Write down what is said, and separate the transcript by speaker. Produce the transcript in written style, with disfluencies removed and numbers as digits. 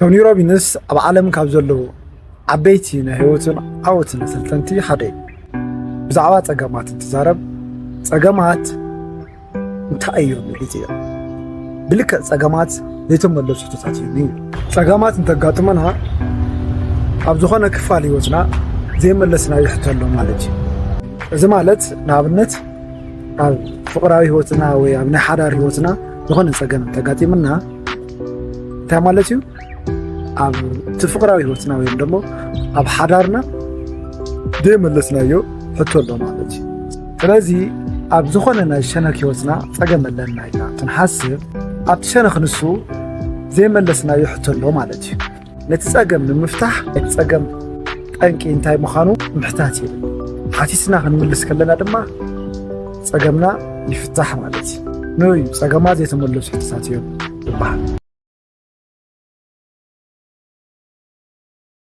Speaker 1: ቶኒ ሮቢንስ ኣብ ዓለም ካብ ዘለዉ ዓበይቲ ናይ ህይወትን ዓወትን ሰልጠንቲ ሓደ እዩ። ብዛዕባ ፀገማት እንትዛረብ ፀገማት እንታይ እዮም ኢሉ ይጠይቕ። ብልክዕ ፀገማት ዘይተመለሱ ሕቶታት እዮም ይብል። ፀገማት እንተጋጥመና ኣብ ዝኾነ ክፋል ህይወትና ዘይመለስናዮ ሕቶ ኣሎ ማለት እዩ። እዚ ማለት ንኣብነት ኣብ ፍቕራዊ ህይወትና ወይ ኣብ ናይ ሓዳር ህይወትና ዝኾነ ፀገም እንተጋጢምና እንታይ ማለት እዩ? ኣብ ፍቕራዊ ህይወትና ወይ ደሞ ኣብ ሓዳርና ዘይመለስናዮ ሕቶ ኣሎ ማለት እዩ። ስለዚ ኣብ ዝኾነ ናይ ሸነኽ ህይወትና ፀገም ኣለና ኢልና ክንሓስብ ኣብቲ ሸነኽ ንሱ ዘይመለስናዮ ሕቶ ኣሎ ማለት እዩ። ነቲ ፀገም ንምፍታሕ እቲ ፀገም ጠንቂ እንታይ ምዃኑ ምሕታት እዩ። ሓቲስና ክንምልስ ከለና ድማ ፀገምና ይፍታሕ ማለት እዩ። ንዩ ፀገማት ዘይተመለሱ ሕቶታት እዮም ይበሃል።